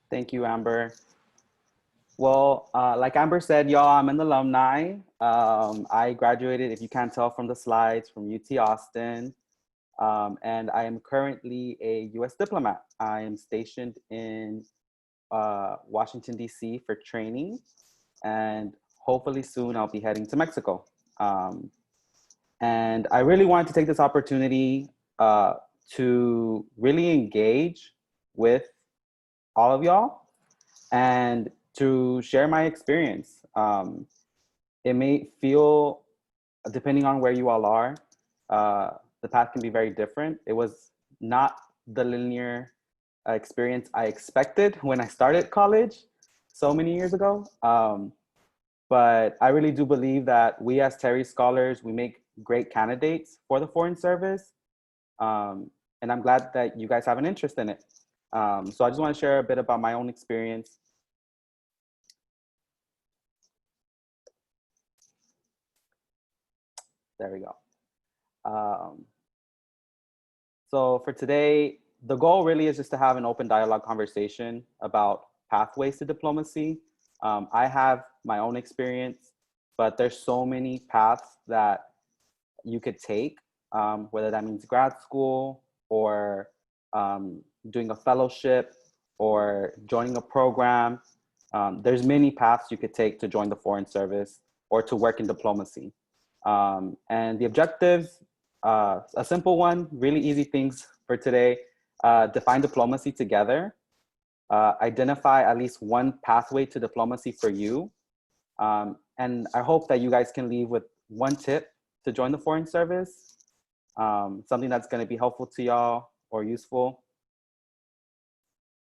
Thank you, Amber. Well, like Amber said, y'all, I'm an alumni. I graduated, if you can't tell from the slides, from UT Austin. And I am currently a US diplomat. I am stationed in Washington, D.C. for training. And hopefully soon I'll be heading to Mexico. Um, and I really wanted to take this opportunity to really engage with all of y'all and to share my experience. It may feel, depending on where you all are, the path can be very different. It was not the linear experience I expected when I started college so many years ago. But I really do believe that we as Terry scholars, we make great candidates for the Foreign Service. And I'm glad that you guys have an interest in it. So I just want to share a bit about my own experience. There we go. So for today, the goal really is just to have an open dialogue conversation about pathways to diplomacy. I have my own experience, but there's so many paths that you could take, whether that means grad school or doing a fellowship or joining a program. There's many paths you could take to join the Foreign Service or to work in diplomacy. And the objectives, a simple one, really easy things for today. Define diplomacy together. Identify at least one pathway to diplomacy for you. And I hope that you guys can leave with one tip to join the Foreign Service, something that's going to be helpful to y'all or useful.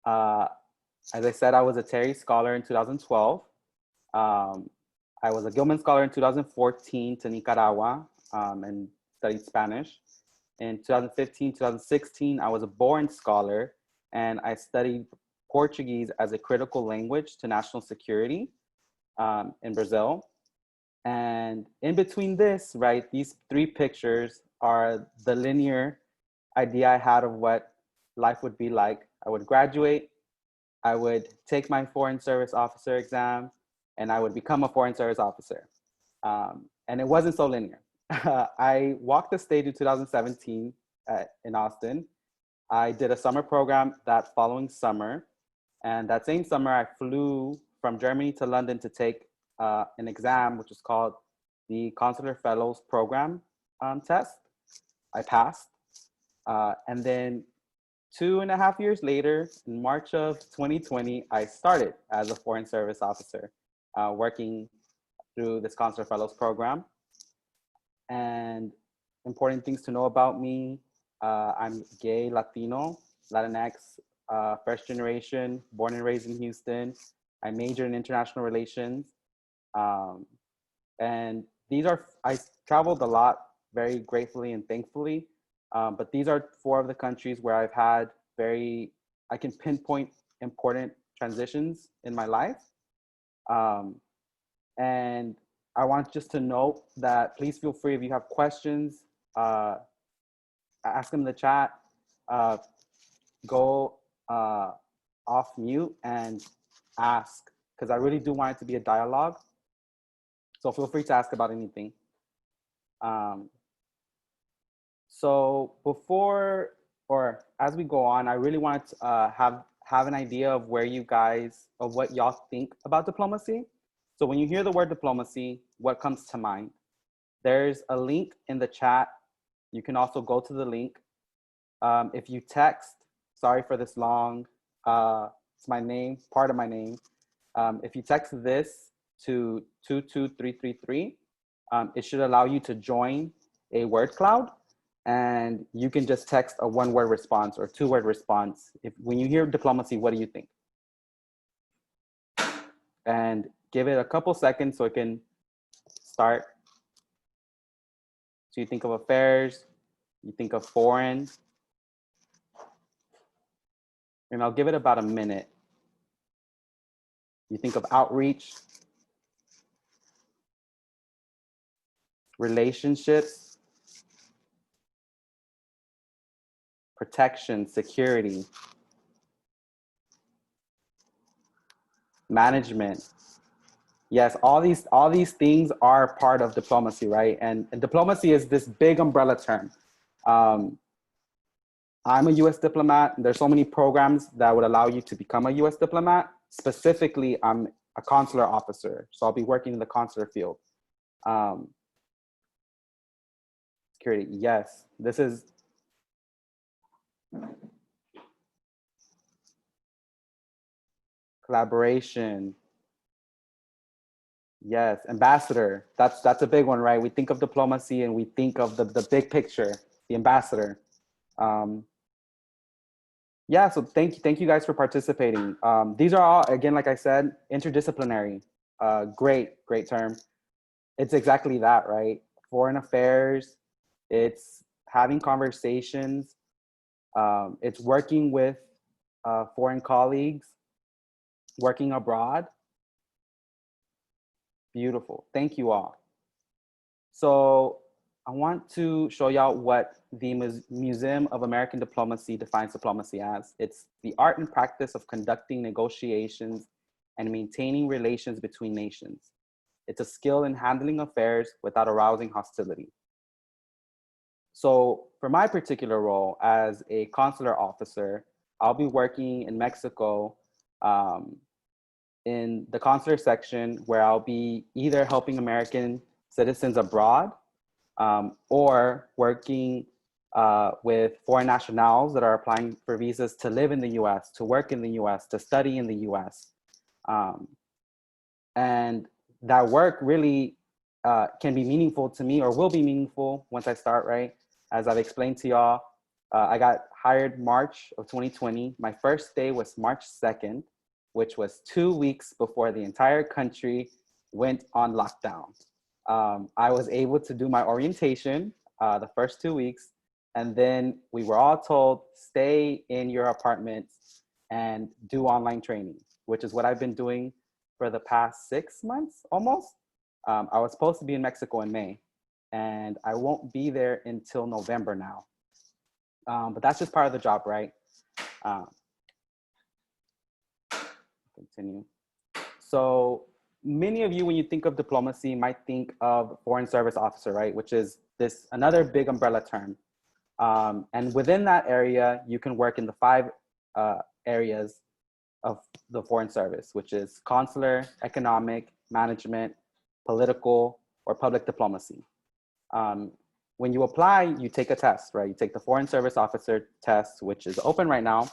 As I said, I was a Terry Scholar in 2012. I was a Gilman Scholar in 2014 to Nicaragua and studied Spanish. In 2015, 2016, I was a Boren Scholar and I studied Portuguese as a critical language to national security in Brazil. And in between this, right, these three pictures are the linear idea I had of what life would be like. I would graduate, I would take my Foreign Service Officer exam, and I would become a Foreign Service Officer. And it wasn't so linear. I walked the stage in 2017 in Austin. I did a summer program that following summer. And that same summer, I flew from Germany to London to take an exam, which is called the Consular Fellows Program test. I passed. And then 2.5 years later, in March of 2020, I started as a Foreign Service Officer, working through this Consular Fellows Program. And important things to know about me, I'm gay, Latino, Latinx, first generation, born and raised in Houston. I majored in international relations. And I traveled a lot, very gratefully and thankfully. But these are 4 of the countries where I've had I can pinpoint important transitions in my life. And I want just to note that please feel free if you have questions, ask them in the chat, go off mute and ask, because I really do want it to be a dialogue. So feel free to ask about anything. So before, or as we go on, I really want to have an idea of what y'all think about diplomacy. So when you hear the word diplomacy, what comes to mind? There's a link in the chat. You can also go to the link. If you text, sorry for this long, it's my name, part of my name. If you text this to 22333, it should allow you to join a word cloud, and you can just text a 1-word response or 2-word response. When you hear diplomacy, what do you think? And give it a couple seconds so it can start. So you think of affairs, you think of foreign, and I'll give it about a minute. You think of outreach, relationships, protection, security, management. Yes, all these things are part of diplomacy, right? And diplomacy is this big umbrella term. Um, I'm a US diplomat. There's so many programs that would allow you to become a US diplomat. Specifically, I'm a consular officer, so I'll be working in the consular field. Um, Security, yes, this is collaboration. Yes, ambassador. That's a big one, right? We think of diplomacy and we think of the big picture, the ambassador. Um, yeah, so thank you guys for participating. These are all, again, like I said, interdisciplinary. Great term. It's exactly that, right? Foreign affairs, it's having conversations, it's working with foreign colleagues, working abroad. Beautiful. Thank you all. So I want to show y'all what the Museum of American Diplomacy defines diplomacy as. It's the art and practice of conducting negotiations and maintaining relations between nations. It's a skill in handling affairs without arousing hostility. So for my particular role as a consular officer, I'll be working in Mexico in the consular section, where I'll be either helping American citizens abroad or working with foreign nationals that are applying for visas to live in the US, to work in the US, to study in the US. And that work really can be meaningful to me, or will be meaningful once I start, right? As I've explained to y'all, I got hired March of 2020. My first day was March 2nd, which was 2 weeks before the entire country went on lockdown. I was able to do my orientation the first 2 weeks, and then we were all told, stay in your apartments and do online training, which is what I've been doing for the past 6 months, almost. I was supposed to be in Mexico in May, and I won't be there until November now. But that's just part of the job, right? Continue. So many of you, when you think of diplomacy, might think of foreign service officer, right? Which is this another big umbrella term. And within that area, you can work in the 5 areas of the foreign service, which is consular, economic, management, political, or public diplomacy. When you apply, you take a test, right? You take the foreign service officer test, which is open right now.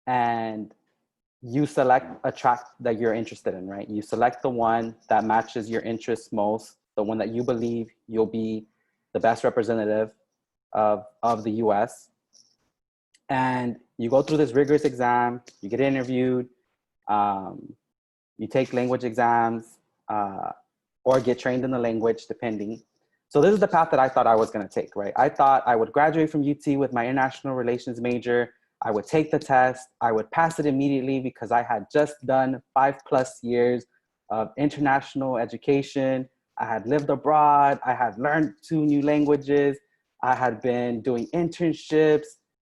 And you select a track that you're interested in, right? You select the one that matches your interests most, the one that you believe you'll be the best representative of the US. And you go through this rigorous exam, you get interviewed, you take language exams, or get trained in the language, depending. So this is the path that I thought I was gonna take, right? I thought I would graduate from UT with my international relations major. I would take the test, I would pass it immediately because I had just done 5+ years of international education. I had lived abroad, I had learned 2 new languages, I had been doing internships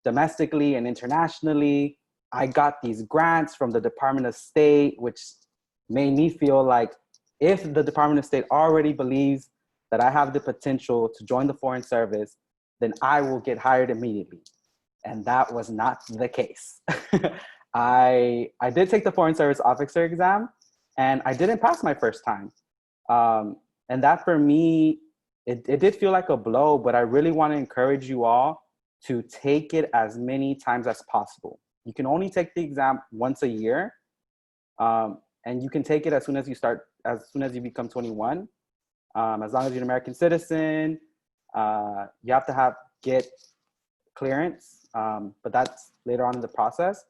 domestically and internationally. I got these grants from the Department of State, which made me feel like if the Department of State already believes that I have the potential to join the Foreign Service, then I will get hired immediately. And that was not the case. I did take the Foreign Service Officer exam, and I didn't pass my first time. And that for me, it did feel like a blow, but I really want to encourage you all to take it as many times as possible. You can only take the exam once a year, and you can take it as soon as you become 21. As long as you're an American citizen, you have to get clearance, but that's later on in the process.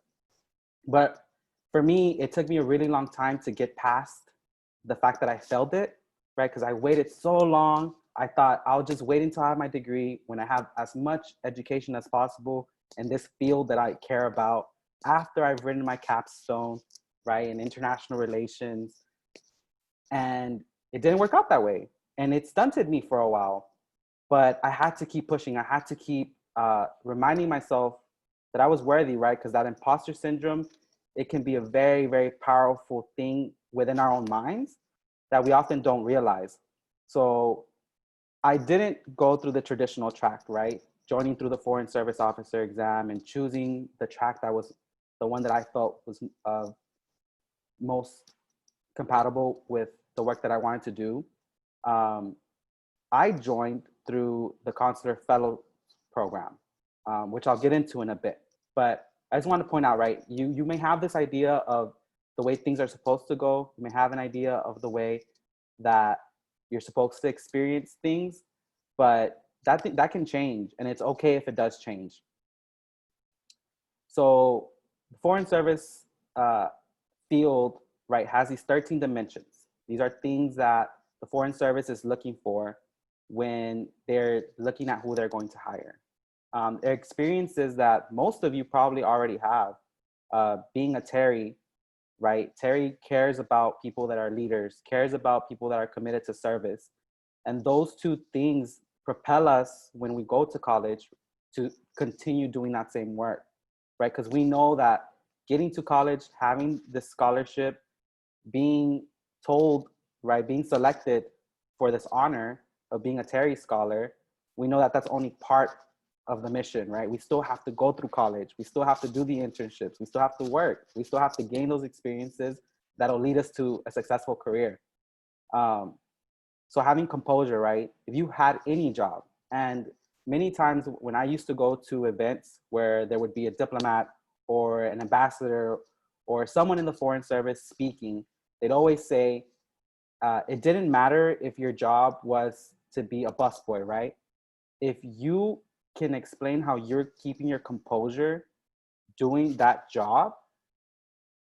But for me, it took me a really long time to get past the fact that I failed it, right? Because I waited so long. I thought I'll just wait until I have my degree, when I have as much education as possible in this field that I care about, after I've written my capstone, right, in international relations. And it didn't work out that way. And it stunted me for a while. But I had to keep pushing. I had to keep reminding myself that I was worthy, right? Because that imposter syndrome, it can be a very, very powerful thing within our own minds that we often don't realize. So I didn't go through the traditional track, right? Joining through the Foreign Service Officer exam and choosing the track that was the one that I felt was most compatible with the work that I wanted to do. I joined through the Consular Fellow program, which I'll get into in a bit. But I just want to point out, right, you may have this idea of the way things are supposed to go. You may have an idea of the way that you're supposed to experience things, but that can change, and it's okay if it does change. So the Foreign Service field, right, has these 13 dimensions. These are things that the Foreign Service is looking for when they're looking at who they're going to hire. Experiences that most of you probably already have. Being a Terry, right? Terry cares about people that are leaders, cares about people that are committed to service. And those two things propel us when we go to college to continue doing that same work, right? Because we know that getting to college, having this scholarship, being told, right, being selected for this honor of being a Terry Scholar, we know that that's only part of the mission, right? We still have to go through college. We still have to do the internships. We still have to work. We still have to gain those experiences that'll lead us to a successful career. So having composure, right? If you had any job, and many times when I used to go to events where there would be a diplomat or an ambassador or someone in the Foreign Service speaking, they'd always say, it didn't matter if your job was to be a busboy, right? If you can explain how you're keeping your composure doing that job,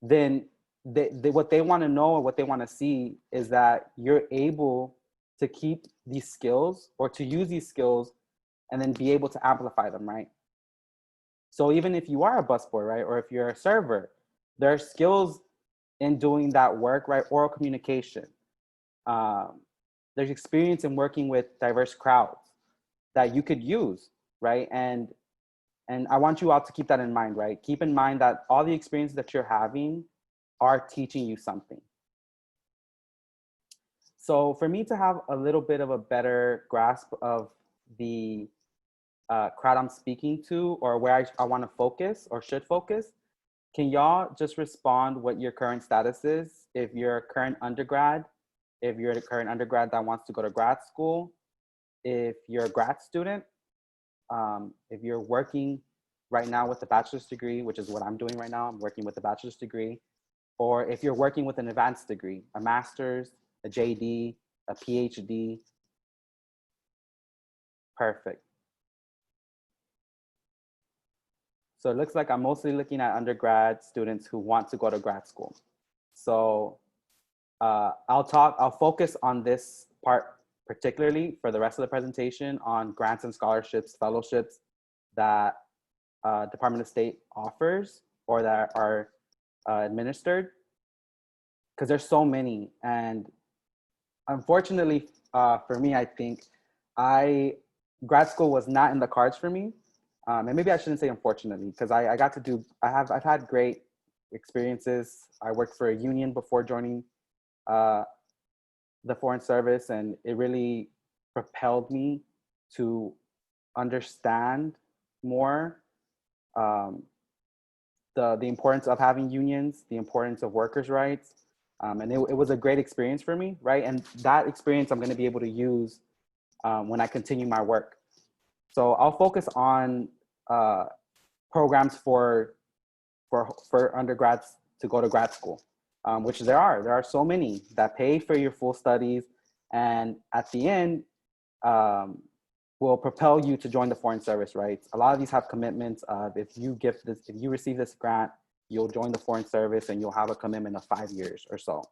then what they want to know or what they want to see is that you're able to keep these skills or to use these skills and then be able to amplify them, right? So even if you are a busboy, right, or if you're a server, there are skills in doing that work, right? Oral communication. There's experience in working with diverse crowds that you could use, right? And I want you all to keep that in mind, right? Keep in mind that all the experiences that you're having are teaching you something. So for me to have a little bit of a better grasp of the crowd I'm speaking to, or where I want to focus or should focus, can y'all just respond what your current status is? If you're a current undergrad, if you're a current undergrad that wants to go to grad school, if you're a grad student, if you're working right now with a bachelor's degree, which is what I'm doing right now, I'm working with a bachelor's degree, or if you're working with an advanced degree, a master's, a JD, a PhD. Perfect. So it looks like I'm mostly looking at undergrad students who want to go to grad school. So I'll focus on this part particularly for the rest of the presentation on grants and scholarships, fellowships that Department of State offers or that are administered, because there's so many. And unfortunately for me, I think grad school was not in the cards for me. And maybe I shouldn't say unfortunately, because I've had great experiences. I worked for a union before joining the Foreign Service, and it really propelled me to understand more the importance of having unions, the importance of workers' rights. And it was a great experience for me, right? And that experience I'm going to be able to use when I continue my work. So I'll focus on programs for undergrads to go to grad school, which there are so many that pay for your full studies, and at the end will propel you to join the Foreign Service, right? A lot of these have commitments of if you receive this grant, you'll join the Foreign Service and you'll have a commitment of 5 years or so.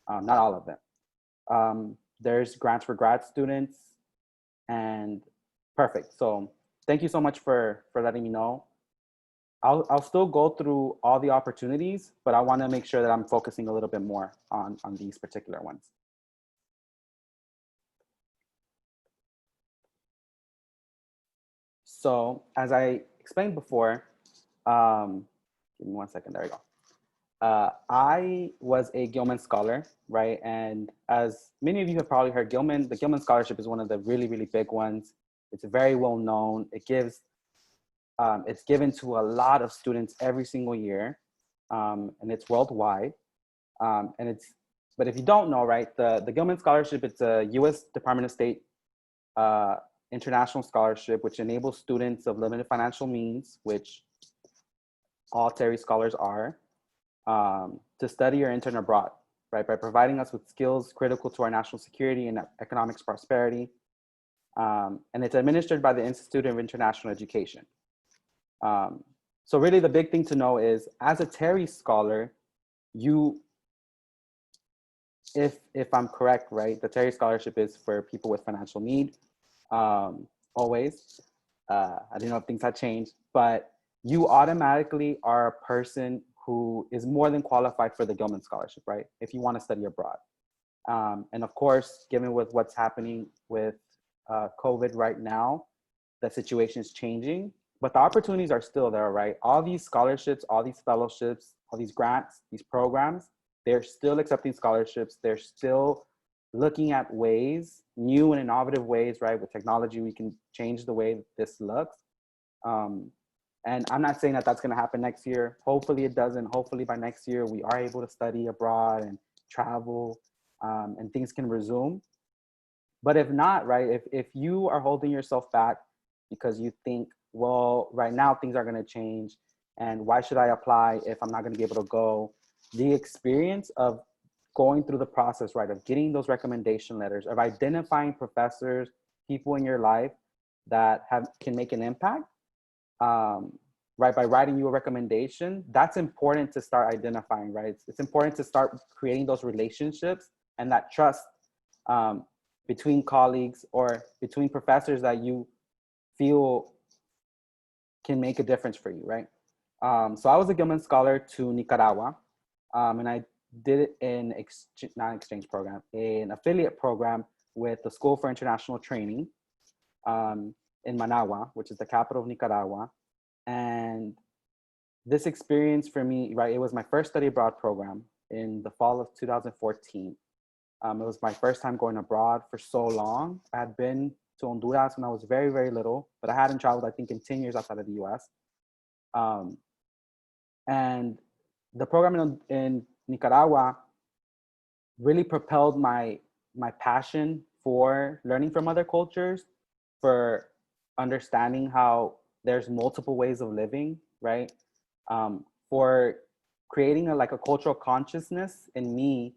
Not all of them. There's grants for grad students, and perfect. So thank you so much for letting me know. I'll still go through all the opportunities, but I want to make sure that I'm focusing a little bit more on these particular ones. So as I explained before, give me one second, there we go. I was a Gilman Scholar, right? And as many of you have probably heard, the Gilman Scholarship is one of the really, really big ones. It's very well known. It's given to a lot of students every single year, and it's worldwide. But if you don't know, right, the Gilman Scholarship, it's a US Department of State uh, international scholarship, which enables students of limited financial means, which all Terry scholars are, to study or intern abroad, right, by providing us with skills critical to our national security and economic prosperity. And it's administered by the Institute of International Education. So really the big thing to know is, as a Terry scholar, if I'm correct, right, the Terry Scholarship is for people with financial need, always. I didn't know if things had changed, but you automatically are a person who is more than qualified for the Gilman Scholarship, right, if you want to study abroad. And of course, given with what's happening with COVID right now, the situation is changing, but the opportunities are still there, right? All these scholarships, all these fellowships, all these grants, these programs, they're still accepting scholarships. They're still looking at ways, new and innovative ways, right? With technology, we can change the way this looks. And I'm not saying that that's going to happen next year. Hopefully it doesn't. Hopefully by next year, we are able to study abroad and travel, and things can resume. But if not, right, if you are holding yourself back because you think, well, right now things are going to change, and why should I apply if I'm not going to be able to go? The experience of going through the process, right, of getting those recommendation letters, of identifying professors, people in your life that can make an impact, right, by writing you a recommendation, that's important to start identifying, right? It's important to start creating those relationships and that trust between colleagues or between professors that you feel can make a difference for you, right? So I was a Gilman Scholar to Nicaragua, and I did it in not an exchange program, an affiliate program with the School for International Training in Managua, which is the capital of Nicaragua. And this experience for me, right, it was my first study abroad program in the fall of 2014. It was my first time going abroad for so long. I had been to Honduras when I was very, very little, but I hadn't traveled, I think, in 10 years outside of the US. And the program in Nicaragua really propelled my passion for learning from other cultures, for understanding how there's multiple ways of living, right? For creating a cultural consciousness in me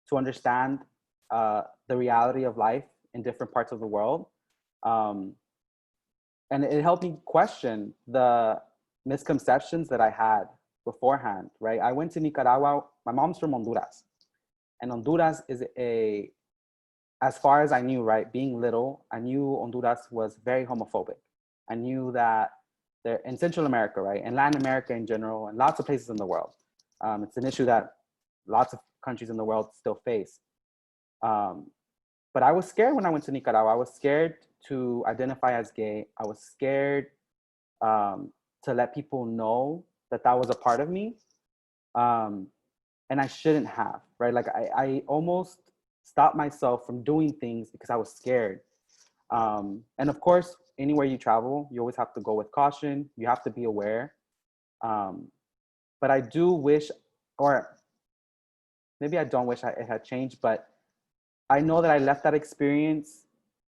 to understand the reality of life in different parts of the world. And it helped me question the misconceptions that I had beforehand, right? I went to Nicaragua. My mom's from Honduras. And Honduras is as far as I knew, right, being little, I knew Honduras was very homophobic. I knew that in Central America, right, and Latin America in general, and lots of places in the world, it's an issue that lots of countries in the world still face. But I was scared when I went to Nicaragua. I was scared to identify as gay. I was scared to let people know that that was a part of me. And I shouldn't have, right? Like I almost stopped myself from doing things because I was scared. And of course, anywhere you travel, you always have to go with caution. You have to be aware. But I do wish, or maybe I don't wish it had changed, but I know that I left that experience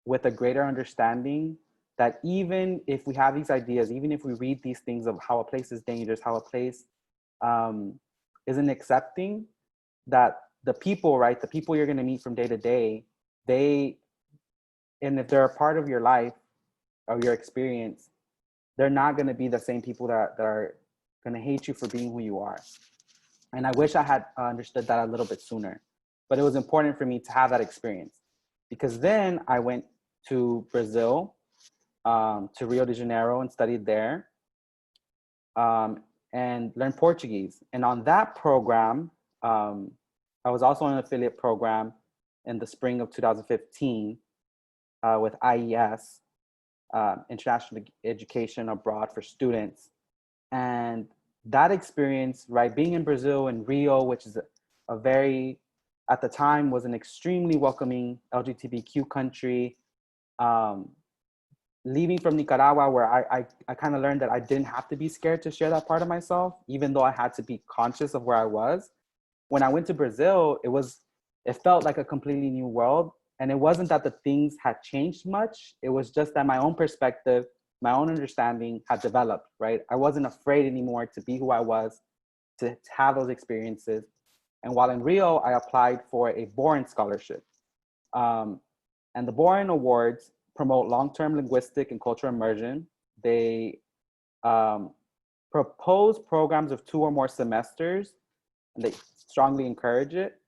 with a greater understanding that even if we have these ideas, even if we read these things of how a place is dangerous, how a place isn't accepting, that the people, right, the people you're going to meet from day to day, and if they're a part of your life or your experience, they're not going to be the same people that are going to hate you for being who you are. And I wish I had understood that a little bit sooner. But it was important for me to have that experience, because then I went to Brazil, to Rio de Janeiro, and studied there, and learned Portuguese. And on that program, I was also on an affiliate program in the spring of 2015 with IES, International Education Abroad for Students. And that experience, right, being in Brazil and Rio, which is a very, at the time, was an extremely welcoming LGBTQ country. Um, Leaving from Nicaragua, where I kind of learned that I didn't have to be scared to share that part of myself, even though I had to be conscious of where I was. When I went to Brazil, it felt like a completely new world. And it wasn't that the things had changed much. It was just that my own perspective, my own understanding had developed, right? I wasn't afraid anymore to be who I was, to have those experiences. And while in Rio, I applied for a Boren scholarship. Um, and the Boren Awards promote long-term linguistic and cultural immersion. They propose programs of 2 or more semesters, and they strongly encourage it.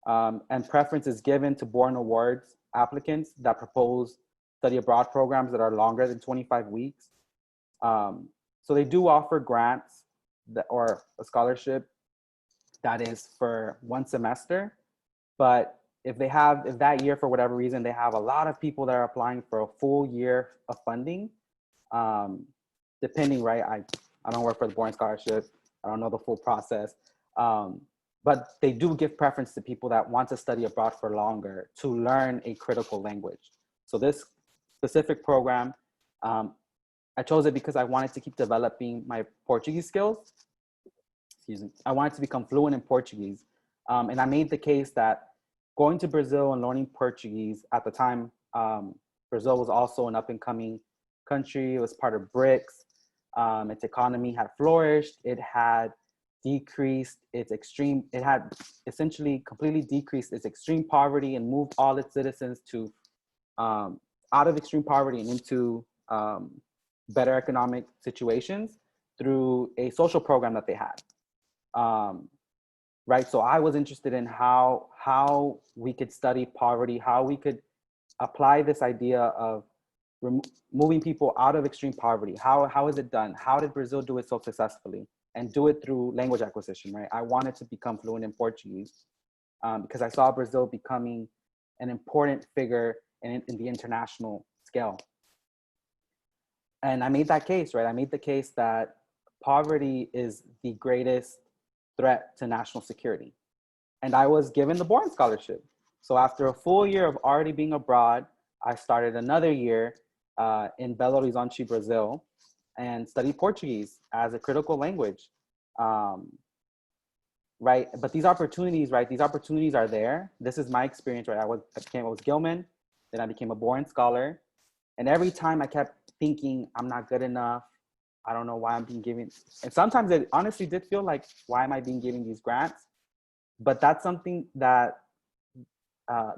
And preference is given to Boren Awards applicants that propose study abroad programs that are longer than 25 weeks. So they do offer grants or a scholarship that is for 1 semester. But if that year, for whatever reason, they have a lot of people that are applying for a full year of funding, depending, right? I don't work for the Boren Scholarship. I don't know the full process. But they do give preference to people that want to study abroad for longer to learn a critical language. So this specific program, I chose it because I wanted to keep developing my Portuguese skills. Excuse me. I wanted to become fluent in Portuguese. And I made the case that going to Brazil and learning Portuguese at the time, Brazil was also an up and coming country. It was part of BRICS. Its economy had flourished. It had essentially completely decreased its extreme poverty and moved all its citizens to out of extreme poverty and into better economic situations through a social program that they had. Right, so I was interested in how we could study poverty, how we could apply this idea of moving people out of extreme poverty. How is it done? How did Brazil do it so successfully? And do it through language acquisition, right? I wanted to become fluent in Portuguese because I saw Brazil becoming an important figure in the international scale. And I made that case, right? I made the case that poverty is the greatest threat to national security. And I was given the Boren Scholarship. So after a full year of already being abroad, I started another year in Belo Horizonte, Brazil, and studied Portuguese as a critical language. Right, but these opportunities, right? These opportunities are there. This is my experience, right? I was Gilman, then I became a Boren Scholar. And every time I kept thinking, I'm not good enough. I don't know why I'm being given. And sometimes it honestly did feel like, why am I being given these grants? But that's something that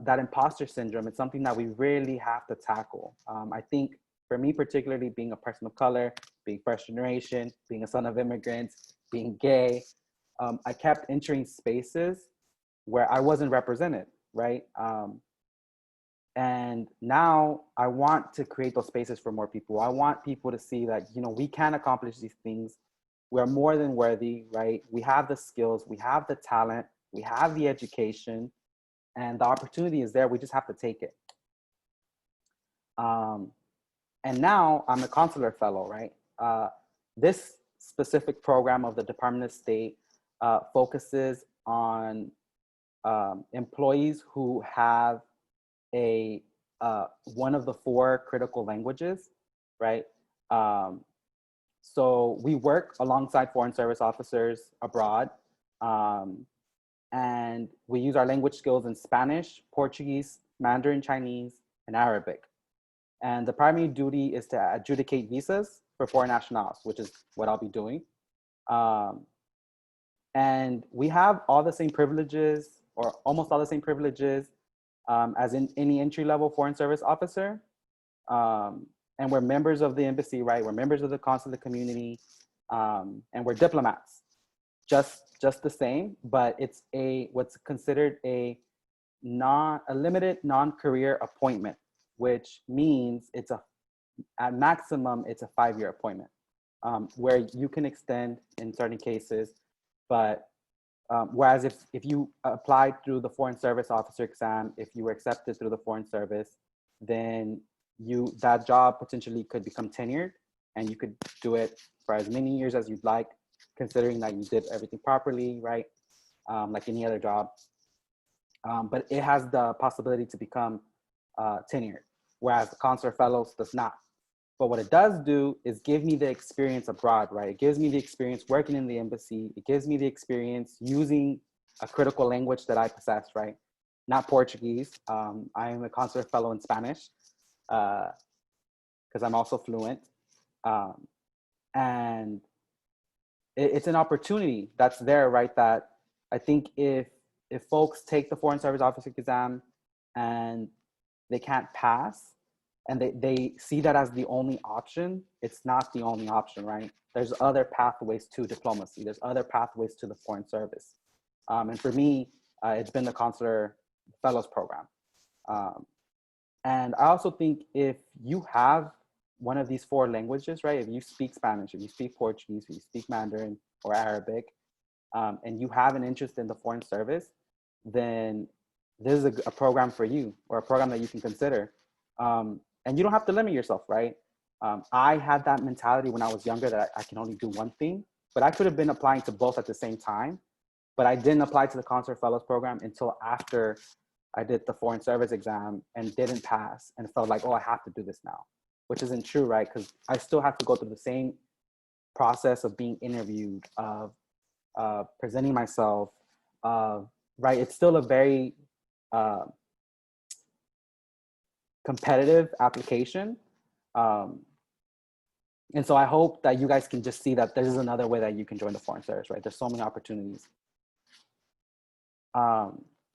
that imposter syndrome, it's something that we really have to tackle. I think for me, particularly being a person of color, being first generation, being a son of immigrants, being gay, I kept entering spaces where I wasn't represented, right? And now I want to create those spaces for more people. I want people to see that, you know, we can accomplish these things. We're more than worthy, right? We have the skills, we have the talent, we have the education, and the opportunity is there. We just have to take it. And now I'm a consular fellow, right? This specific program of the Department of State focuses on employees who have one of the 4 critical languages, right? So we work alongside Foreign Service officers abroad, and we use our language skills in Spanish, Portuguese, Mandarin Chinese, and Arabic. And the primary duty is to adjudicate visas for foreign nationals, which is what I'll be doing. And we have all the same privileges, or almost all the same privileges, as in any entry-level Foreign Service officer. And we're members of the embassy, right? We're members of the consular community, and we're diplomats, just the same, but it's what's considered a limited non-career appointment, which means at maximum, it's a 5-year appointment, where you can extend in certain cases, but whereas if you applied through the Foreign Service Officer exam, if you were accepted through the Foreign Service, then that job potentially could become tenured, and you could do it for as many years as you'd like, considering that you did everything properly, right? Like any other job. But it has the possibility to become tenured, whereas the consular fellows does not. But what it does do is give me the experience abroad, right? It gives me the experience working in the embassy. It gives me the experience using a critical language that I possess, right? Not Portuguese. I am a consular fellow in Spanish because I'm also fluent. And it's an opportunity that's there, right? That I think if folks take the Foreign Service Officer exam and they can't pass, and they see that as the only option, it's not the only option, right? There's other pathways to diplomacy. There's other pathways to the Foreign Service. And for me, it's been the Consular Fellows Program. And I also think if you have one of these 4 languages, right? If you speak Spanish, if you speak Portuguese, if you speak Mandarin or Arabic, and you have an interest in the Foreign Service, then this is a program for you, or a program that you can consider. And you don't have to limit yourself, right? I had that mentality when I was younger that I can only do one thing, but I could have been applying to both at the same time. But I didn't apply to the Consular Fellows Program until after I did the Foreign Service exam and didn't pass, and felt like, oh, I have to do this now, which isn't true, right? Because I still have to go through the same process of being interviewed, of presenting myself, right? It's still a very competitive application. And so I hope that you guys can just see that there's another way that you can join the Foreign Service, right? There's so many opportunities.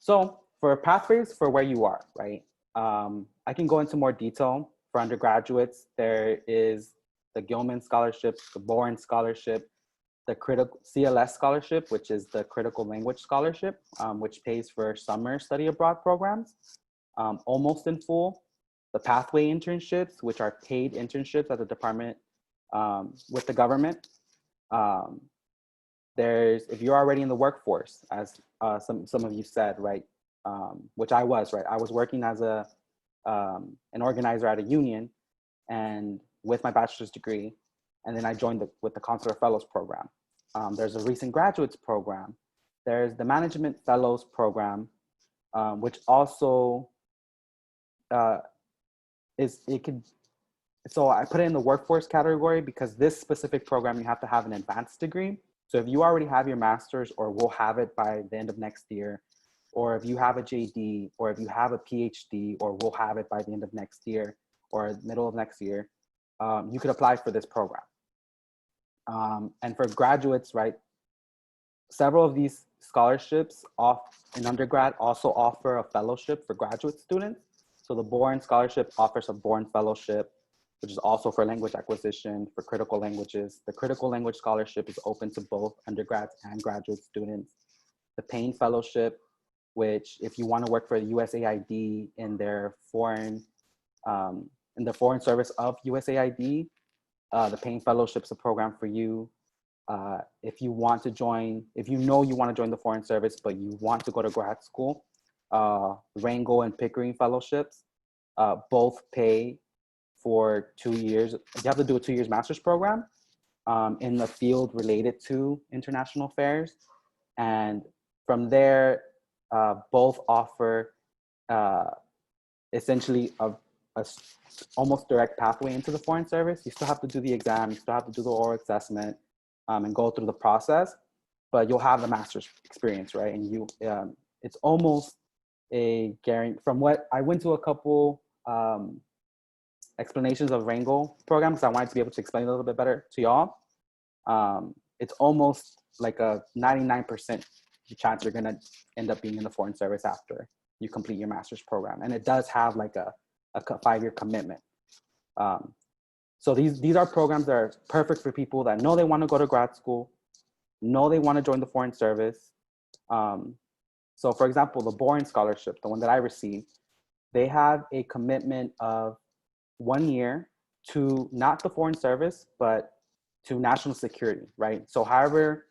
So for pathways for where you are, right? I can go into more detail. For undergraduates, there is the Gilman Scholarship, the Boren Scholarship, the critical CLS Scholarship, which is the Critical Language Scholarship, which pays for summer study abroad programs, almost in full. The pathway internships, which are paid internships at the department with the government. There's, if you're already in the workforce, as some of you said, right? Which I was, right? I was working as an organizer at a union and with my bachelor's degree, and then I joined with the Consular Fellows Program. There's a recent graduates program. There's the Management Fellows Program, which also so I put it in the workforce category because this specific program, you have to have an advanced degree. So if you already have your master's, or will have it by the end of next year, or if you have a JD, or if you have a PhD, or will have it by the end of next year, or middle of next year, you could apply for this program. And for graduates, right, several of these scholarships in undergrad also offer a fellowship for graduate students. So the Boren Scholarship offers a Boren Fellowship, which is also for language acquisition, for critical languages. The Critical Language Scholarship is open to both undergrads and graduate students. The Payne Fellowship, which if you want to work for the USAID in their foreign service of USAID, the Payne Fellowship is a program for you. If you want to join, if you know you want to join the Foreign Service, but you want to go to grad school, Rangel and Pickering Fellowships both pay for 2 years. You have to do a 2 years master's program in the field related to international affairs. And from there, both offer essentially a almost direct pathway into the Foreign Service. You still have to do the exam, you still have to do the oral assessment and go through the process, but you'll have the master's experience, right? And you, it's almost a guarantee. From what I went to a couple explanations of Rangel programs, I wanted to be able to explain a little bit better to y'all. It's almost like a 99% chance you're gonna end up being in the Foreign Service after you complete your master's program. And it does have like a 5-year commitment. So these are programs that are perfect for people that know they want to go to grad school, know they want to join the Foreign Service. So for example, the Boren Scholarship, the one that I received, they have a commitment of 1 year to not the Foreign Service, but to national security, right? So however,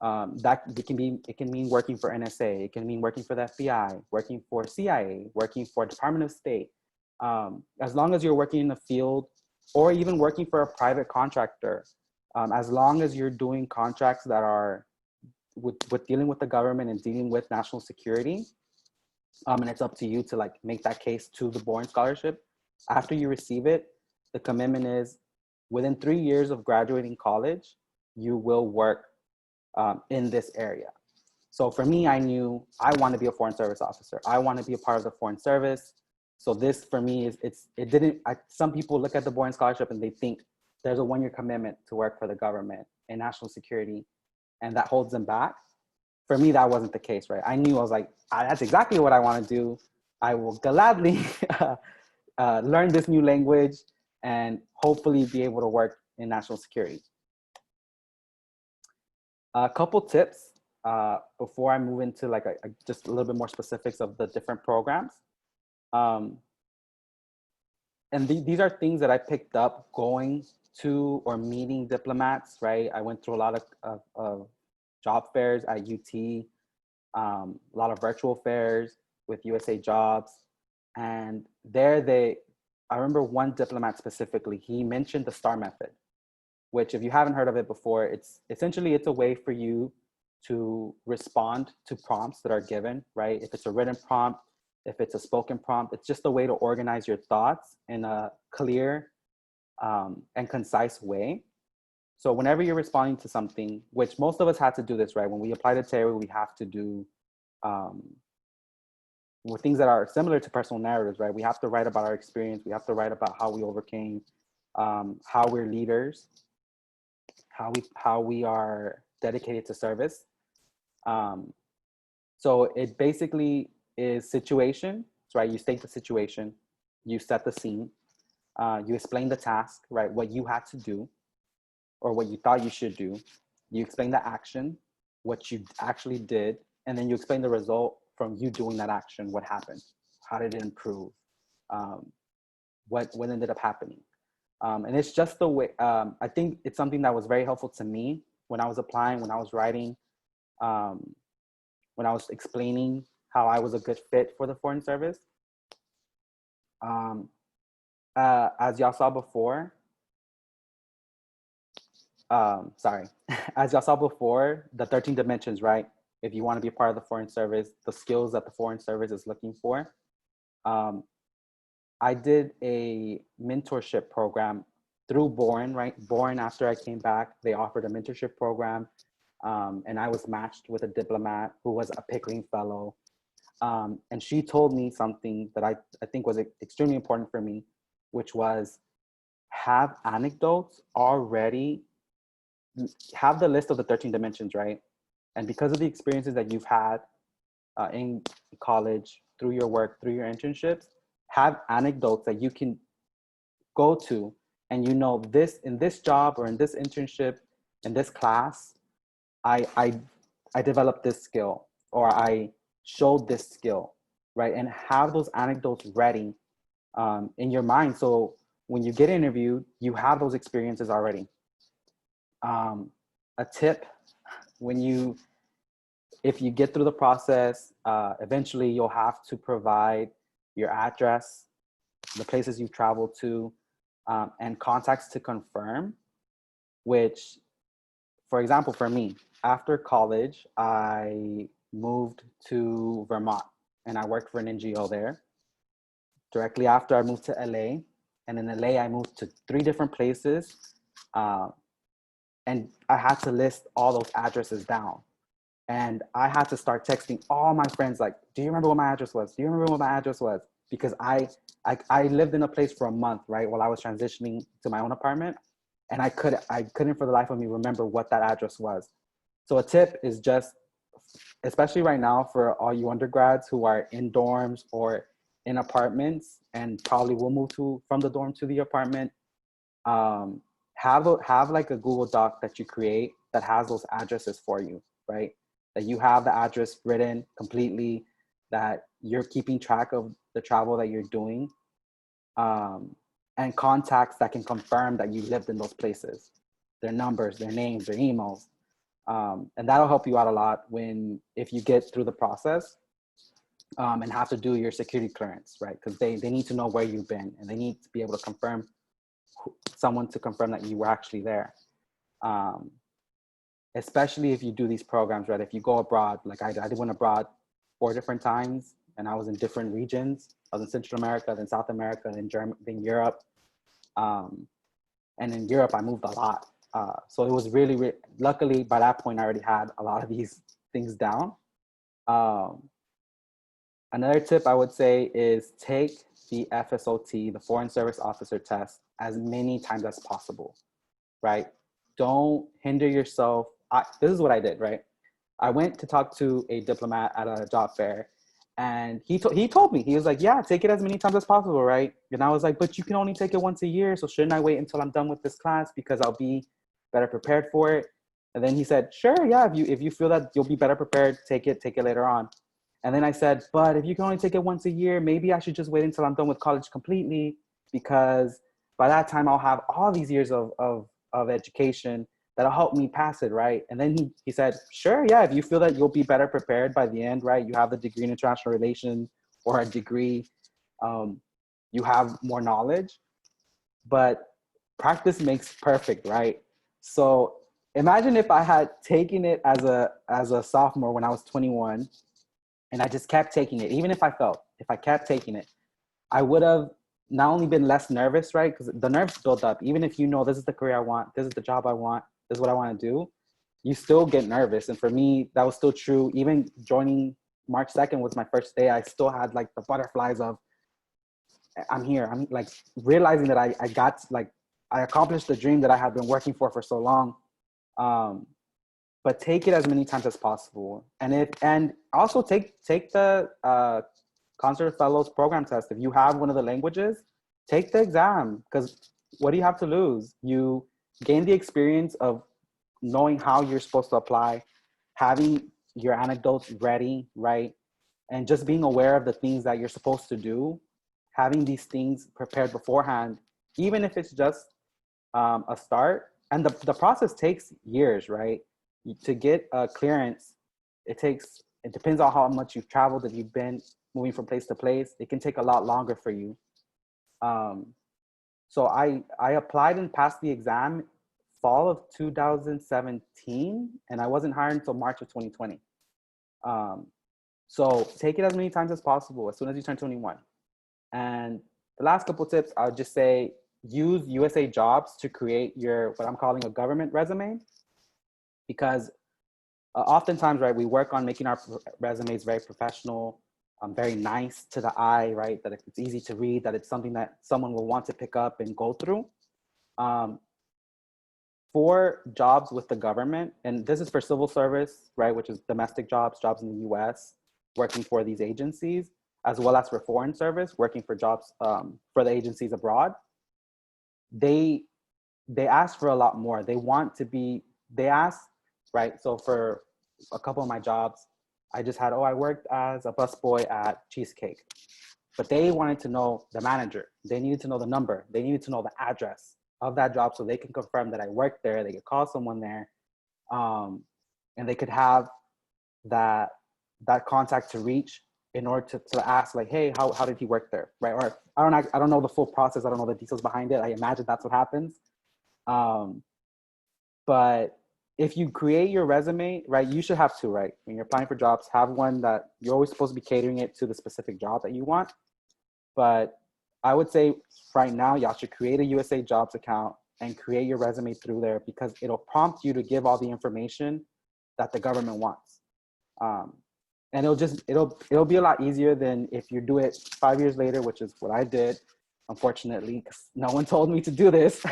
that it can mean working for NSA, it can mean working for the FBI, working for CIA, working for Department of State. As long as you're working in the field or even working for a private contractor, As long as you're doing contracts that are with dealing with the government and dealing with national security, and it's up to you to like make that case to the Boren Scholarship. After you receive it, the commitment is within 3 years of graduating college, you will work in this area. So for me, I knew I want to be a foreign service officer. I want to be a part of the foreign service. So this for me is some people look at the Boren Scholarship and they think there's a 1-year commitment to work for the government and national security, and that holds them back. For me, that wasn't the case, right? I knew, I was like, that's exactly what I want to do. I will gladly learn this new language and hopefully be able to work in national security. A couple tips before I move into like just a little bit more specifics of the different programs. And these are things that I picked up going to or meeting diplomats, right? I went through a lot of job fairs at UT, a lot of virtual fairs with USA Jobs. And there I remember one diplomat specifically, he mentioned the STAR method, which if you haven't heard of it before, it's essentially, it's a way for you to respond to prompts that are given, right? If it's a written prompt, if it's a spoken prompt, it's just a way to organize your thoughts in a clear and concise way. So whenever you're responding to something, which most of us had to do this, right? When we apply to TERI, we have to do with things that are similar to personal narratives, right? We have to write about our experience. We have to write about how we overcame, how we're leaders, how we are dedicated to service. So it basically is situation, right? You state the situation, you set the scene, you explain the task, right? What you had to do or what you thought you should do. You explain the action, what you actually did, and then you explain the result from you doing that action, what happened, how did it improve, what ended up happening. And it's just the way, I think it's something that was very helpful to me when I was applying, when I was writing, when I was explaining how I was a good fit for the Foreign Service. As y'all saw before, as y'all saw before, the 13 dimensions, right? If you want to be a part of the Foreign Service, the skills that the Foreign Service is looking for. I did a mentorship program through Boren, right? Boren, after I came back, they offered a mentorship program, and I was matched with a diplomat who was a Pickering Fellow. And she told me something that I think was extremely important for me, which was have anecdotes already, have the list of the 13 dimensions, right? And because of the experiences that you've had in college, through your work, through your internships, have anecdotes that you can go to, and you know, this in this job or in this internship, in this class, I developed this skill, or I showed this skill, right? And have those anecdotes ready in your mind. So when you get interviewed, you have those experiences already. A tip, if you get through the process, eventually you'll have to provide your address, the places you've traveled to, and contacts to confirm, which, for example, for me, after college, I moved to Vermont and I worked for an NGO there. Directly after, I moved to LA, and in LA, I moved to 3 different places. And I had to list all those addresses down. And I had to start texting all my friends, like, do you remember what my address was? Do you remember what my address was? Because I lived in a place for a month, right, while I was transitioning to my own apartment. And I couldn't for the life of me remember what that address was. So a tip is just, especially right now for all you undergrads who are in dorms or in apartments and probably will move from the dorm to the apartment, have like a Google Doc that you create that has those addresses for you, right? That you have the address written completely, that you're keeping track of the travel that you're doing, and contacts that can confirm that you lived in those places, their numbers, their names, their emails. And that'll help you out a lot if you get through the process and have to do your security clearance, right? Because they need to know where you've been, and they need to be able to confirm, someone to confirm that you were actually there. Especially if you do these programs, right? If you go abroad, like I went abroad 4 different times, and I was in different regions. I was in Central America, then South America, then then Europe. And in Europe, I moved a lot. So it was really, luckily by that point, I already had a lot of these things down. Another tip I would say is take the FSOT, the Foreign Service Officer test, as many times as possible, right? Don't hinder yourself. This is what I did, right? I went to talk to a diplomat at a job fair, and he told me, he was like, yeah, take it as many times as possible, right? And I was like, but you can only take it once a year, so shouldn't I wait until I'm done with this class because I'll be better prepared for it? And then he said, sure, yeah, if you feel that you'll be better prepared, take it later on. And then I said, but if you can only take it once a year, maybe I should just wait until I'm done with college completely, because by that time I'll have all these years of education that'll help me pass it, right? And then he said, sure, yeah, if you feel that you'll be better prepared by the end, right? You have the degree in international relations or a degree, you have more knowledge, but practice makes perfect, right? So imagine if I had taken it as a sophomore when I was 21, and I just kept taking it, even if I failed, if I kept taking it, I would have not only been less nervous, right? Because the nerves build up. Even if you know this is the career I want, this is the job I want, this is what I want to do, you still get nervous. And for me, that was still true. Even joining March 2nd was my first day. I still had like the butterflies of, I'm here. I'm like realizing that I got, like, I accomplished the dream that I had been working for so long. But take it as many times as possible. And also take the Consular Fellows program test. If you have one of the languages, take the exam, because what do you have to lose? You gain the experience of knowing how you're supposed to apply, having your anecdotes ready, right? And just being aware of the things that you're supposed to do, having these things prepared beforehand, even if it's just a start. And the process takes years, right? To get a clearance, it depends on how much you've traveled, if you've been moving from place to place, it can take a lot longer for you. So I applied and passed the exam fall of 2017, and I wasn't hired until March of 2020. So take it as many times as possible as soon as you turn 21. And the last couple tips, I would just say, use USA Jobs to create your, what I'm calling a government resume, because oftentimes, right, we work on making our resumes very professional, very nice to the eye, right? That it's easy to read, that it's something that someone will want to pick up and go through. For jobs with the government, and this is for civil service, right, which is domestic jobs in the US, working for these agencies, as well as for foreign service, working for jobs for the agencies abroad. They ask for a lot more. They ask, right? So for a couple of my jobs, I just had, I worked as a busboy at Cheesecake, but they wanted to know the manager. They needed to know the number. They needed to know the address of that job so they can confirm that I worked there. They could call someone there, and they could have that contact to reach in order to ask, like, hey, how did he work there, right? Or I don't know the full process. I don't know the details behind it. I imagine that's what happens. But if you create your resume, right, you should have two, right? When you're applying for jobs, have one that you're always supposed to be catering it to the specific job that you want. But I would say right now, y'all should create a USA Jobs account and create your resume through there, because it'll prompt you to give all the information that the government wants. And it'll be a lot easier than if you do it 5 years later, which is what I did, unfortunately, because no one told me to do this.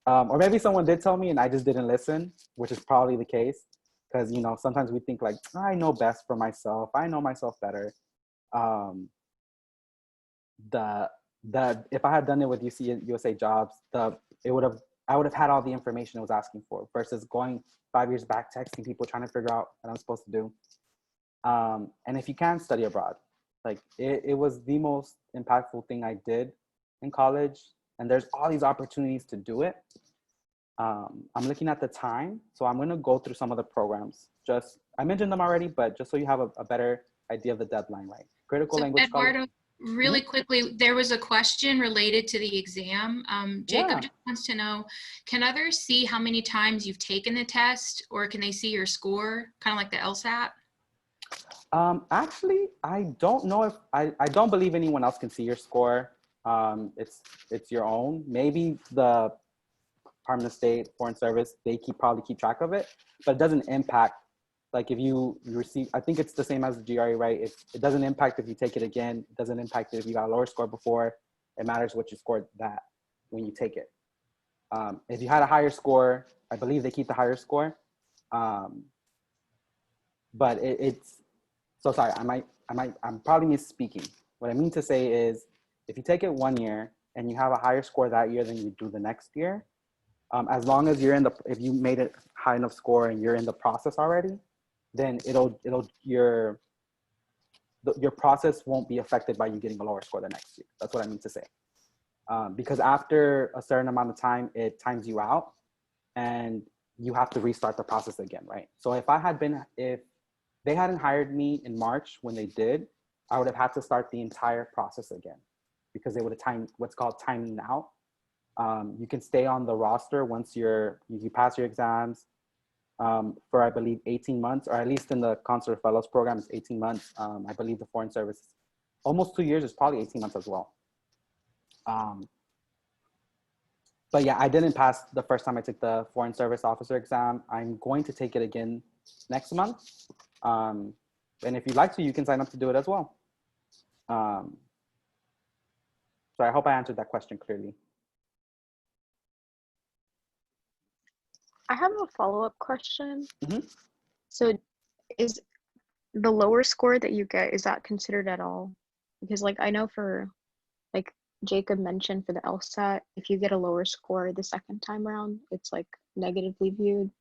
Or maybe someone did tell me and I just didn't listen, which is probably the case. Because, sometimes we think like, I know best for myself. I know myself better. If I had done it with USA Jobs, I would have had all the information I was asking for, versus going 5 years back, texting people, trying to figure out what I'm supposed to do. And if you can study abroad, like it was the most impactful thing I did in college. And there's all these opportunities to do it. I'm looking at the time, so I'm going to go through some of the programs. I mentioned them already, but just so you have a better idea of the deadline, right? Critical language. Eduardo, Really quickly, there was a question related to the exam. Jacob just wants to know, can others see how many times you've taken the test, or can they see your score, kind of like the LSAT? Actually, I don't know if I don't believe anyone else can see your score. It's your own. Maybe the Department of State, Foreign Service, they probably keep track of it, but it doesn't impact. Like if you receive, I think it's the same as the GRE, right? It doesn't impact if you take it again. It doesn't impact if you got a lower score before. It matters what you scored that when you take it. If you had a higher score, I believe they keep the higher score. But it's so sorry. I'm probably misspeaking. What I mean to say is, if you take it 1 year and you have a higher score that year than you do the next year, as long as if you made it high enough score and you're in the process already, then your process won't be affected by you getting a lower score the next year. That's what I mean to say. Because after a certain amount of time, it times you out and you have to restart the process again, right? So if they hadn't hired me in March when they did, I would have had to start the entire process again because they would have timed what's called timing out. You can stay on the roster once you pass your exams for, I believe, 18 months, or at least in the Consular Fellows program, it's 18 months. I believe the Foreign Service, almost 2 years, is probably 18 months as well. But yeah, I didn't pass the first time I took the Foreign Service Officer exam. I'm going to take it again next month. And if you'd like to, you can sign up to do it as well. So I hope I answered that question clearly. I have a follow-up question. Mm-hmm. So is the lower score that you get, is that considered at all? Because like I know for like Jacob mentioned for the LSAT, if you get a lower score the second time around, it's like negatively viewed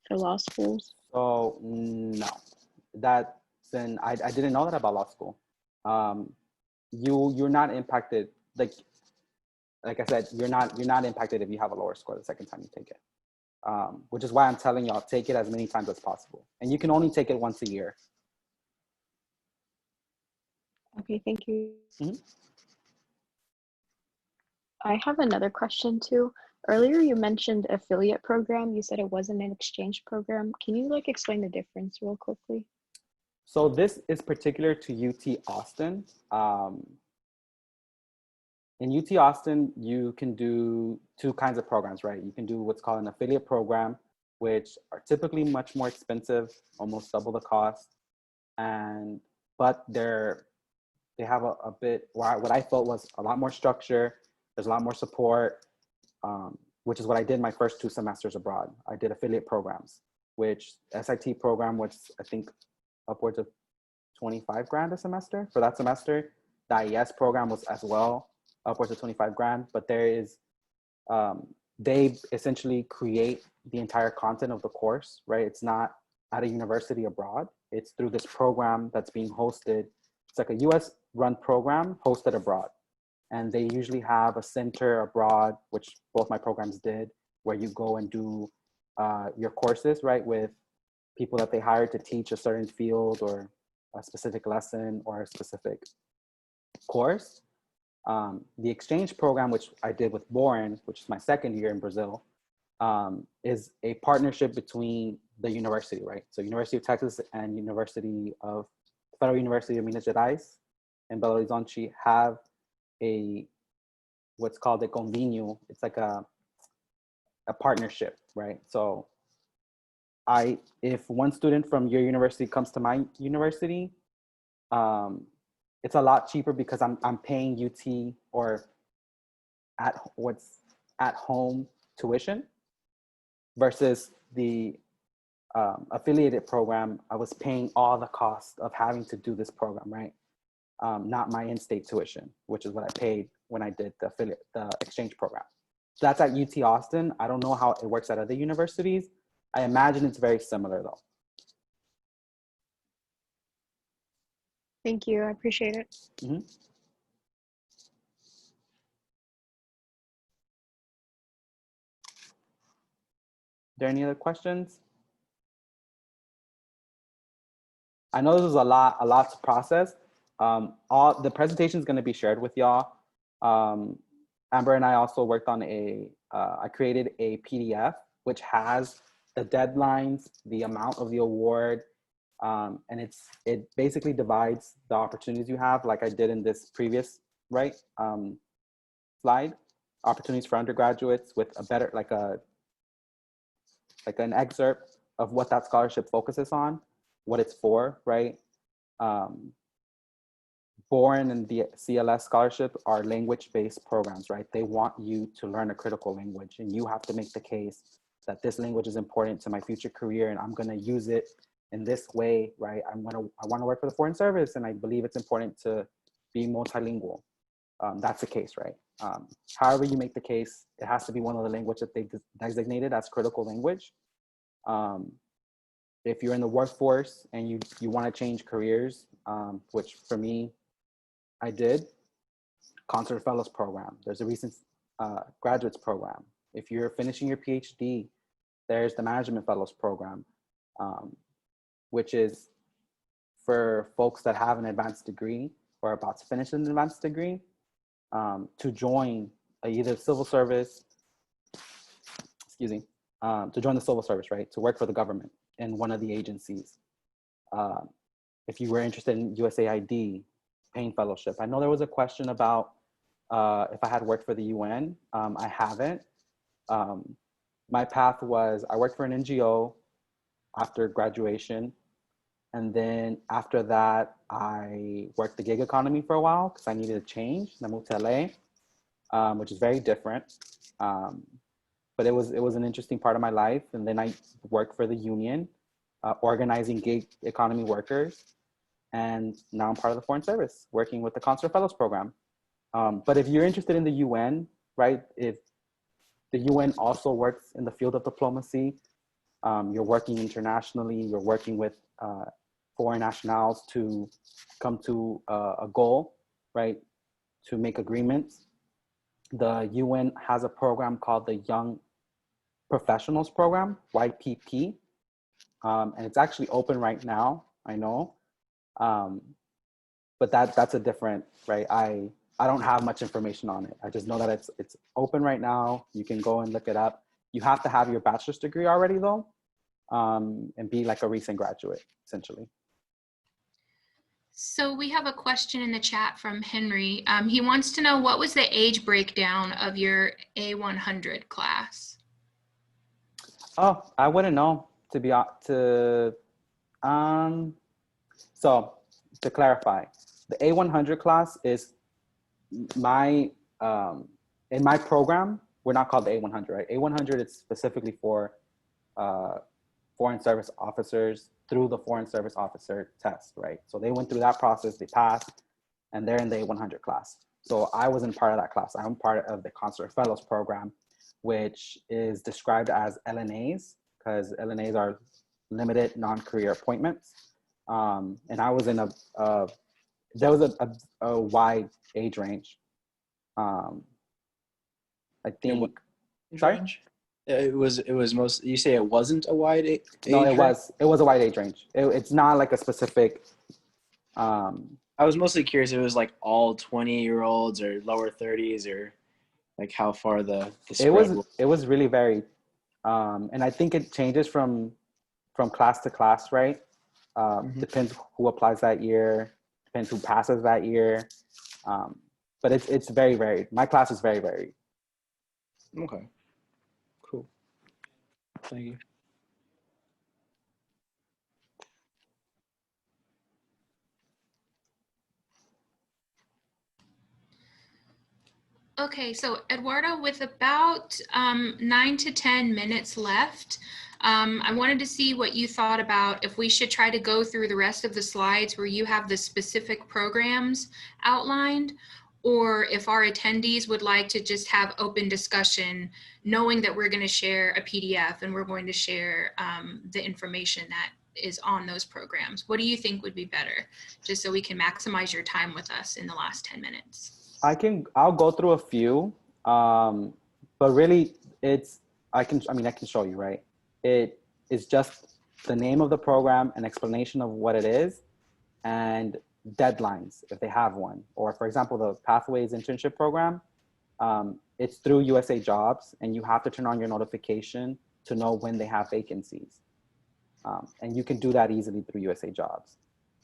for law schools. So no, I didn't know that about law school. You're not impacted, like I said, you're not impacted if you have a lower score the second time you take it. Which is why I'm telling y'all, take it as many times as possible. And you can only take it once a year. Okay, thank you. Mm-hmm. I have another question too. Earlier you mentioned affiliate program. You said it wasn't an exchange program. Can you like explain the difference real quickly? So this is particular to UT Austin. In UT Austin, you can do two kinds of programs, right? You can do what's called an affiliate program, which are typically much more expensive, almost double the cost. But they have a bit, what I felt was a lot more structure. There's a lot more support, which is what I did my first 2 semesters abroad. I did affiliate programs, which SIT program, which I think upwards of 25 grand a semester for that semester. The IES program was as well, upwards of 25 grand, but they essentially create the entire content of the course, right? It's not at a university abroad. It's through this program that's being hosted. It's like a US run program hosted abroad. And they usually have a center abroad, which both my programs did, where you go and do your courses, right? With people that they hire to teach a certain field or a specific lesson or a specific course. The exchange program, which I did with Boren, which is my second year in Brazil, is a partnership between the university, right? So University of Texas and Federal University of Minas Gerais and Belo Horizonte have what's called a convênio. It's like a partnership, right? So if one student from your university comes to my university, it's a lot cheaper because I'm paying UT or what's at home tuition versus the affiliated program. I was paying all the cost of having to do this program, right? Not my in-state tuition, which is what I paid when I did the exchange program. So that's at UT Austin. I don't know how it works at other universities. I imagine it's very similar though. Thank you, I appreciate it. Mm-hmm. There any other questions? I know this is a lot to process. All the presentation is going to be shared with y'all. Amber and I also worked on I created a PDF which has the deadlines, the amount of the award, and it basically divides the opportunities you have, like I did in this previous slide. Opportunities for undergraduates with a better, like an excerpt of what that scholarship focuses on, what it's for, right? Boren and the CLS scholarship are language-based programs, right? They want you to learn a critical language, and you have to make the case that this language is important to my future career, and I'm going to use it in this way, right? I want to work for the Foreign Service, and I believe it's important to be multilingual. That's the case, right? However you make the case, it has to be one of the language that they designated as critical language. If you're in the workforce and you want to change careers, which for me, I did, Consular Fellows Program. There's a recent graduates program. If you're finishing your PhD, there's the Management Fellows Program, which is for folks that have an advanced degree or about to finish an advanced degree, to join either civil service, to join the civil service, right? To work for the government in one of the agencies. If you were interested in USAID, Payne Fellowship. I know there was a question about if I had worked for the UN. I haven't. My path was, I worked for an NGO after graduation. And then after that, I worked the gig economy for a while because I needed a change. And I moved to LA, which is very different. But it was an interesting part of my life. And then I worked for the union, organizing gig economy workers. And now I'm part of the Foreign Service, working with the Consular Fellows Program. But if you're interested in the UN, right, if the UN also works in the field of diplomacy, you're working internationally, you're working with foreign nationals to come to a goal, right, to make agreements. The UN has a program called the Young Professionals Program, YPP, and it's actually open right now, I know. But that's a different, right? I don't have much information on it. I just know that it's open right now. You can go and look it up. You have to have your bachelor's degree already though, and be like a recent graduate, essentially. So we have a question in the chat from Henry. He wants to know, what was the age breakdown of your A100 class? Oh, I wouldn't know so to clarify, the A100 class is in my program, we're not called the A100, right? A100 is specifically for Foreign Service officers through the Foreign Service Officer test, right? So they went through that process, they passed, and they're in the A100 class. So I wasn't part of that class. I'm part of the Consular Fellows Program, which is described as LNAs, because LNAs are limited non-career appointments. And I was in there was a wide age range. I think, sorry? Range? It was most, you say it wasn't a wide age No, it range? was a wide age range. It's not like a specific, I was mostly curious if it was like all 20-year-olds or lower 30s, or like how far the spread it was really varied. And I think it changes from class to class, right? Depends who applies that year, depends who passes that year. But it's very varied. My class is very varied. Okay, cool. Thank you. Okay, so Eduardo, with about 9 to 10 minutes left, I wanted to see what you thought about if we should try to go through the rest of the slides where you have the specific programs outlined, or if our attendees would like to just have open discussion, knowing that we're going to share a PDF and we're going to share the information that is on those programs. What do you think would be better, just so we can maximize your time with us in the last 10 minutes? I'll go through a few, but really I can show you, right? It is just the name of the program, an explanation of what it is, and deadlines if they have one. Or for example, the Pathways internship program, it's through USA Jobs, and you have to turn on your notification to know when they have vacancies. And you can do that easily through USA Jobs.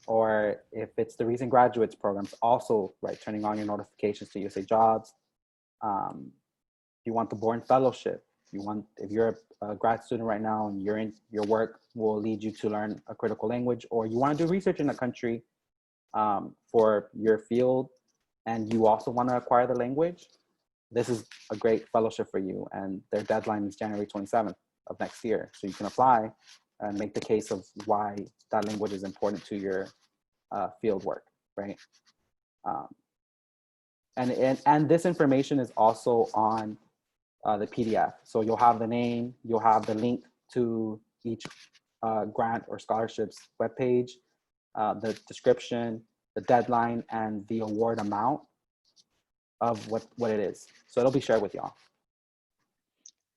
Or if it's the recent graduates programs, also, right, turning on your notifications to USA Jobs. You want the Bourne Fellowship. If you're a grad student right now and your work will lead you to learn a critical language, or you want to do research in a country for your field, and you also want to acquire the language, this is a great fellowship for you. And their deadline is January 27th of next year. So you can apply and make the case of why that language is important to your field work, right? And this information is also on the PDF. So you'll have the name, you'll have the link to each grant or scholarship's webpage, the description, the deadline, and the award amount of what it is. So it'll be shared with y'all.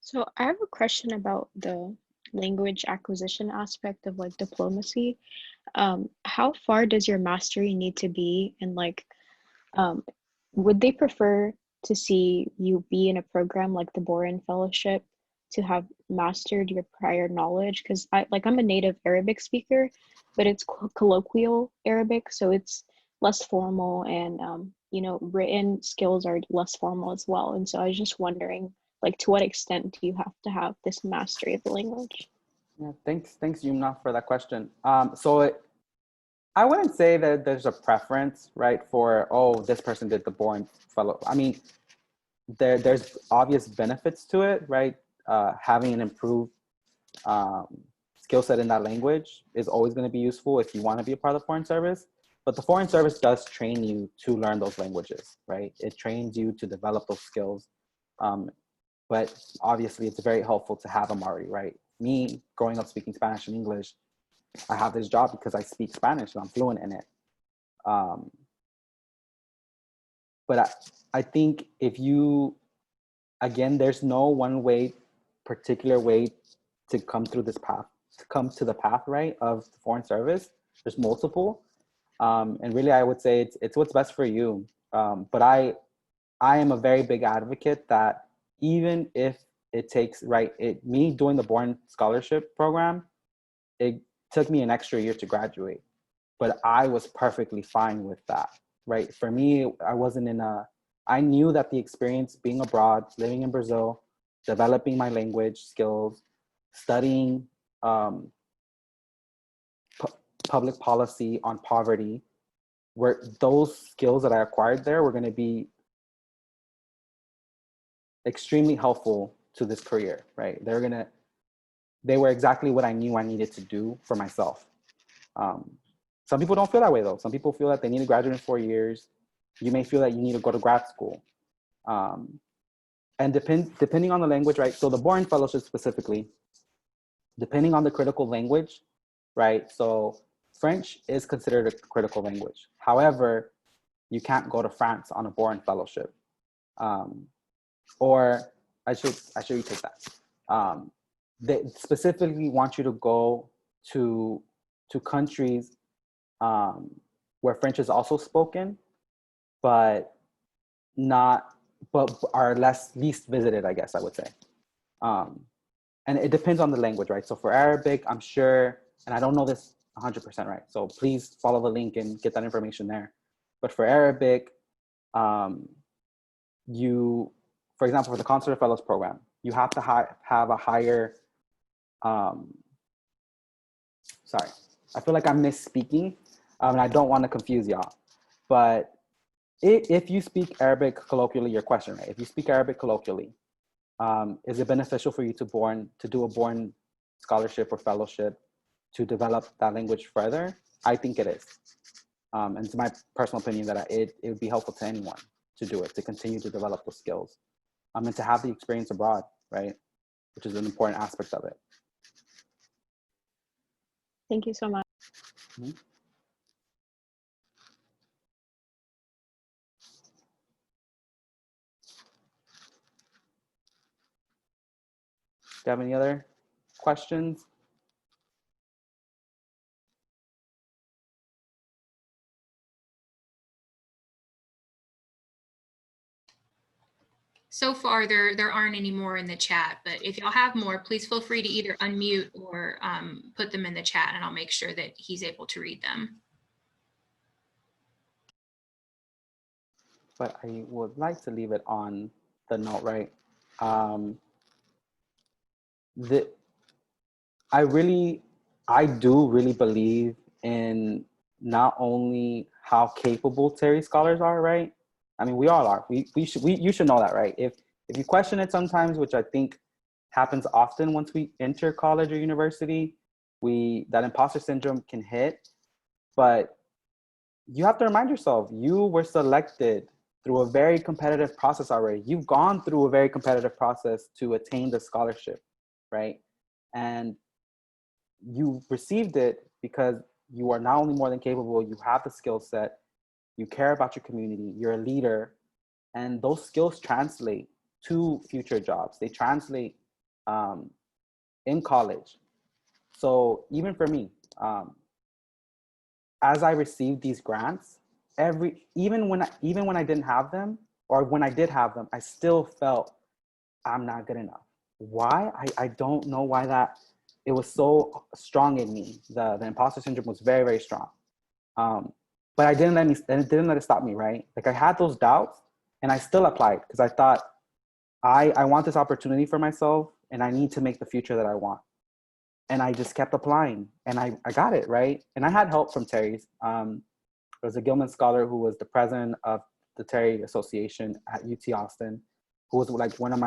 So I have a question about the language acquisition aspect of like diplomacy. How far does your mastery need to be? And like, would they prefer to see you be in a program like the Boren Fellowship to have mastered your prior knowledge? Because I'm a native Arabic speaker, but it's colloquial Arabic, so it's less formal, and you know, written skills are less formal as well. And so I was just wondering, like, to what extent do you have to have this mastery of the language? Yeah, thanks, Yumna, for that question. I wouldn't say that there's a preference, right, for, oh, this person did the Bourne Fellow. I mean, there's obvious benefits to it, right? Having an improved skill set in that language is always going to be useful if you want to be a part of the Foreign Service. But the Foreign Service does train you to learn those languages, right? It trains you to develop those skills. But obviously, it's very helpful to have them already, right? Me, growing up speaking Spanish and English, I have this job because I speak Spanish and I'm fluent in it. But I think if you, again, there's no one particular way to come through this path, to come to the path, right, of the Foreign Service. There's multiple. And really, I would say it's what's best for you. But I am a very big advocate that even if it takes, me doing the Bourne Scholarship program, it took me an extra year to graduate, but I was perfectly fine with that, right? For me, I knew that the experience being abroad, living in Brazil, developing my language skills, studying public policy on poverty, where those skills that I acquired there were going to be extremely helpful to this career, right? They were exactly what I knew I needed to do for myself. Some people don't feel that way though. Some people feel that they need to graduate in 4 years. You may feel that you need to go to grad school. And depending on the language, right? So the Boren Fellowship specifically, depending on the critical language, right? So French is considered a critical language. However, you can't go to France on a Boren Fellowship. Or I should retake that. They specifically want you to go to countries where French is also spoken, but are least visited, I guess I would say. And it depends on the language, right? So for Arabic, I'm sure, and I don't know this 100% right, so please follow the link and get that information there. But for Arabic, for example, for the Consular Fellows Program, you have to have a higher, sorry, I feel like I'm misspeaking, and I don't want to confuse y'all. But if you speak Arabic colloquially, your question, right? If you speak Arabic colloquially, is it beneficial for you to do a Bourne scholarship or fellowship to develop that language further? I think it is. And it's my personal opinion that it would be helpful to anyone to do it, to continue to develop those skills. And to have the experience abroad, right? Which is an important aspect of it. Thank you so much. Mm-hmm. Do you have any other questions? So far, there aren't any more in the chat, but if y'all have more, please feel free to either unmute or put them in the chat, and I'll make sure that he's able to read them. But I would like to leave it on the note, right? I do really believe in not only how capable Terry scholars are, right? I mean, we all are. You should know that, right? If you question it sometimes, which I think happens often once we enter college or university, that imposter syndrome can hit. But you have to remind yourself, you were selected through a very competitive process already. You've gone through a very competitive process to attain the scholarship, right? And you received it because you are not only more than capable, you have the skill set, you care about your community, you're a leader, and those skills translate to future jobs. They translate in college. So even for me, as I received these grants, even when I didn't have them, or when I did have them, I still felt I'm not good enough. Why? I don't know why that. It was so strong in me. The imposter syndrome was very, very strong. But it didn't let it stop me, right? Like I had those doubts and I still applied because I thought I want this opportunity for myself and I need to make the future that I want. And I just kept applying and I got it, right? And I had help from Terry's. There was a Gilman scholar who was the president of the Terry Association at UT Austin, who was like one of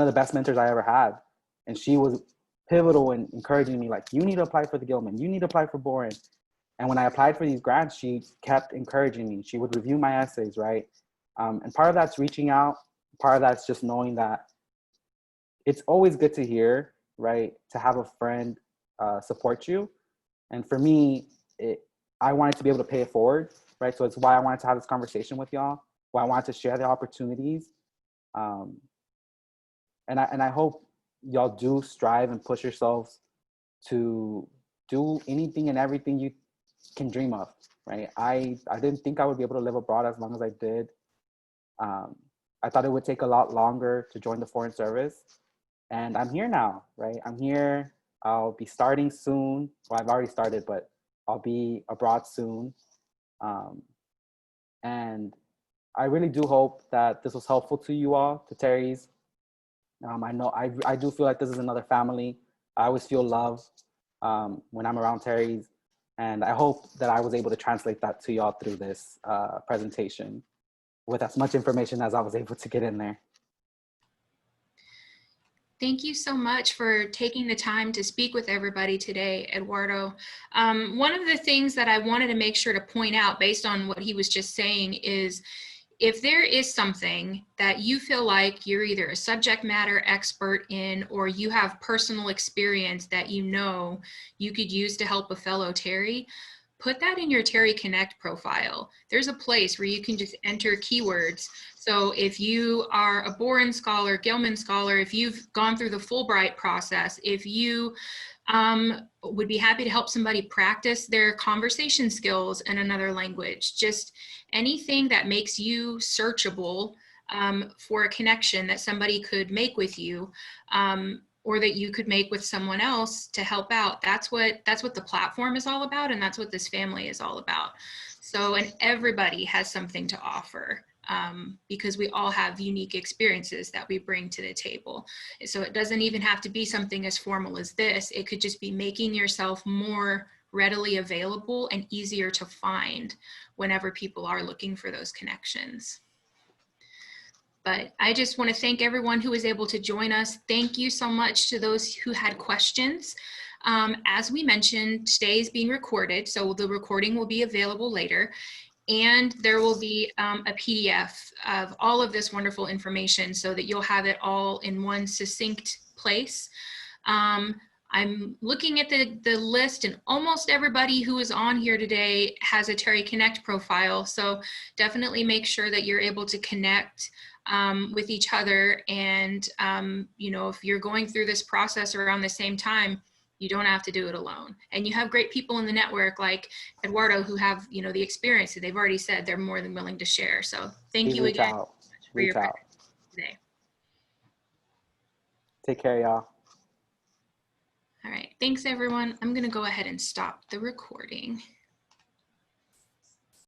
the best mentors I ever had. And she was pivotal in encouraging me, like, you need to apply for the Gilman, you need to apply for Boren. And when I applied for these grants, she kept encouraging me. She would review my essays, right? And part of that's reaching out. Part of that's just knowing that it's always good to hear, right? To have a friend support you. And for me, I wanted to be able to pay it forward, right? So it's why I wanted to have this conversation with y'all, why I wanted to share the opportunities. And I hope y'all do strive and push yourselves to do anything and everything you can dream of, right? I didn't think I would be able to live abroad as long as I did. I thought it would take a lot longer to join the Foreign Service. And I'm here now, right? I'm here. I'll be starting soon. Well, I've already started, but I'll be abroad soon. And I really do hope that this was helpful to you all, to Terry's. I know I do feel like this is another family. I always feel love when I'm around Terry's. And I hope that I was able to translate that to y'all through this presentation with as much information as I was able to get in there. Thank you so much for taking the time to speak with everybody today, Eduardo. One of the things that I wanted to make sure to point out based on what he was just saying is, if there is something that you feel like you're either a subject matter expert in, or you have personal experience that you know you could use to help a fellow Terry, put that in your Terry Connect profile. There's a place where you can just enter keywords. So if you are a Boren scholar, Gilman scholar, if you've gone through the Fulbright process, if you would be happy to help somebody practice their conversation skills in another language, just anything that makes you searchable for a connection that somebody could make with you, or that you could make with someone else to help out. That's what the platform is all about, and that's what this family is all about. So, and everybody has something to offer, because we all have unique experiences that we bring to the table. So it doesn't even have to be something as formal as this. It could just be making yourself more readily available and easier to find whenever people are looking for those connections. But I just want to thank everyone who was able to join us. Thank you so much to those who had questions. As we mentioned, today is being recorded, so the recording will be available later. And there will be a PDF of all of this wonderful information so that you'll have it all in one succinct place. I'm looking at the list, and almost everybody who is on here today has a Terry Connect profile. So definitely make sure that you're able to connect with each other. And, you know, if you're going through this process around the same time, you don't have to do it alone. And you have great people in the network like Eduardo who have, you know, the experience that they've already said they're more than willing to share. So thank you again. for your reach out. today. Take care, y'all. All right, thanks everyone. I'm gonna go ahead and stop the recording.